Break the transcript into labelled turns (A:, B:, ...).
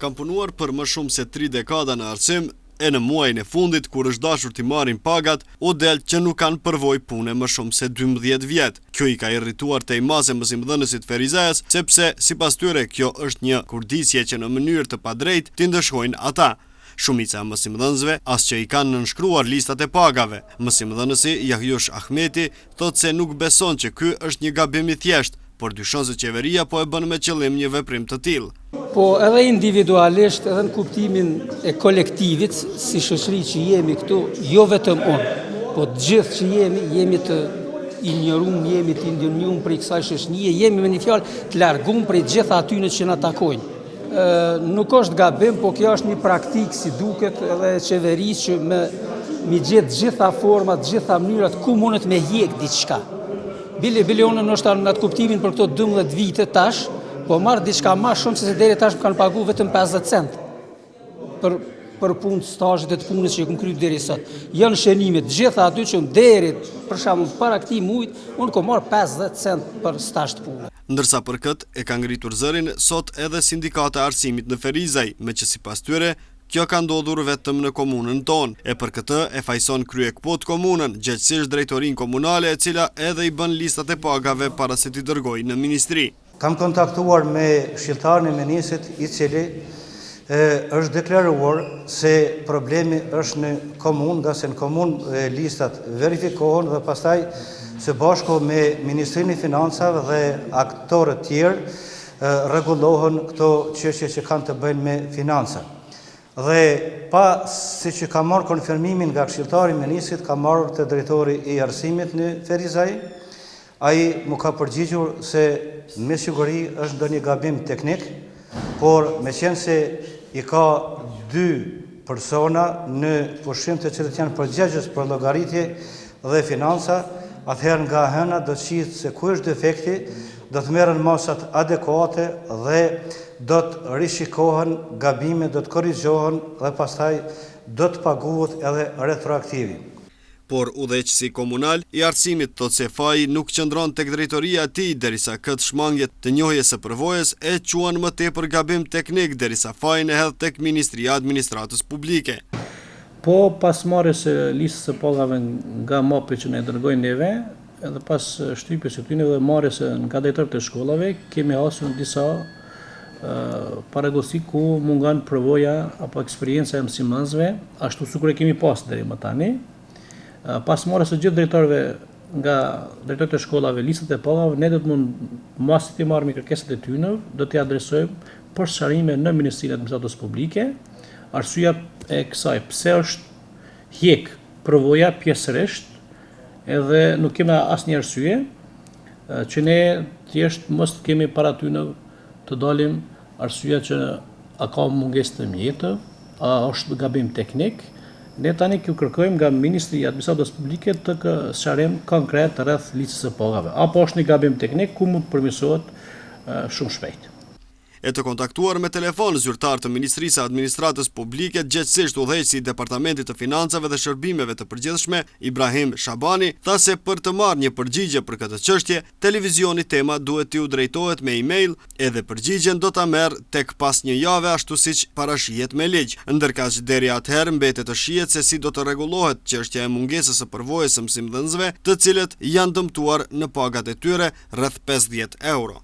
A: Kam punuar për më shumë se 3 dekada në arsim, e në muajin e fundit, kur është dashur t'i marrin pagat, u del që nuk kanë përvojë pune më shumë se 12 vjet. Kjo i ka irrituar tej mase mësimdhënësit farizejes, sepse sipas tyre kjo është një kurdisje që në mënyrë të padrejtë t'i ndëshkojnë ata. Shumica e mësimdhënësve as që i kanë nënshkruar listat e pagave. Mësimdhënësi Jahyush Ahmeti thotë se nuk beson që ky është një gabim i thjeshtë, por dyshon se qeveria po e bën me qëllim një veprim të tillë.
B: Po edhe individualisht, edhe në kuptimin e kolektivit, si shoqëri që jemi këtu, jo vetëm unë, po të gjithë që jemi të injoruar, jemi të indionuar për kësaj shoqërie, jemi me një fjalë të larguar prej gjithë atyre që na takojnë. Nuk është gabim, po kjo është një praktikë si duket edhe qeverisë që me gjetë gjitha format, gjitha mënyrat ku mundet me hjek diçka. Bile unë nështë në atë kuptimin për këto 12 vite tash, po marrë diçka ma shumë se deri tash më kanë pagu vetëm 50 cent për punë stazhet e të punës që këmë krypë deri sot. Janë shënimit, gjitha aty që deri, për shembull para këtij muajit, unë kom marrë 50 cent për stazh të punë.
A: Ndërsa për këtë e ka ngritur zërin sot edhe sindikata e arsimit në Ferizaj, me që sipas tyre kjo ka ndodhur vetëm në komunën tonë, e për këtë e fajson Kryekpot komunën, gjithsesi drejtorinë komunale e cila edhe i bën listat e pagave para se t'i dërgojë në ministri.
C: Kam kontaktuar me këshilltarin e ministrit i cili është deklaruar se problemi është në komunë, nga se në komunë listat verifikohen dhe pastaj së bashku me Ministrinë e Financave dhe aktorët tjerë rregullohen këto çështje që kanë të bëjnë me financa. Dhe pa si që ka marrë konfirmimin nga këshilltari i ministrit, ka marrë të drejtori i arsimit në Ferizaj, ai mu ka përgjigjur se me siguri është ndonjë gabim teknik, por me qenë se i ka 2 persona në pushim të cilët janë përgjegjës për llogaritje dhe financa, atëherë nga hëna do të shihet se ku është defekti, do të merren masat adekuate dhe do të rishikohen gabime, do të korrigjohen dhe pastaj do të paguhet edhe retroaktivi.
A: Por udhëheqësi komunal i arsimit thotë se faji nuk qëndron tek drejtoria e tij derisa këtë shmangje të njohjes së përvojës e quan më tepër gabim teknik derisa fajin e hedh tek Ministria e Administratës Publike.
D: Po pas marrjes së listës së pagave nga MAP që ne dërgojnë neve, edhe pas shtypjes së tyre dhe marrjes nga drejtorët e shkollave, kemi hasur në disa paragosi ku mungon përvoja apo eksperienca e mësimdhënësve, ashtu sikur e kemi pas deri më tani. Pas marrjes së gjithë drejtorëve nga drejtorët e shkollave listat e pagave, ne do të mos të marrim kërkesat e tyre, do t'i adresojmë për sharrime në Ministrinë e Administratës Publike. Arsyeja e kësaj pse është hjek përvoja pjesërisht, edhe nuk kemi asnjë arsye që ne thjesht mos kemi para tyre të dalim arsyeja që a ka mungesë të mjetë, a është gabim teknik. Ne tani kërkojmë nga Ministria e Administratës Publike të sharrim konkret rreth listës së pagave. Apo është një gabim teknik ku mund të përmirësohet shumë shpejt.
A: E të kontaktuar me telefon zyrtar të Ministrisë së Administratës Publike, gjithsesi udhëheqësi i Departamentit të Financave dhe Shërbimeve të Përgjithshme, Ibrahim Shabani, tha se për të marrë një përgjigje për këtë çështje, televizioni Tema duhet t'u drejtohet me email, edhe përgjigjen do ta merr tek pas një jave ashtu siç parashihet me ligj. Ndërkaq deri atëherë mbetet të shihet se si do të rregullohet çështja e mungesës së përvojës së mësimdhënësve, të cilët janë dëmtuar në pagat e tyre rreth 50 euro.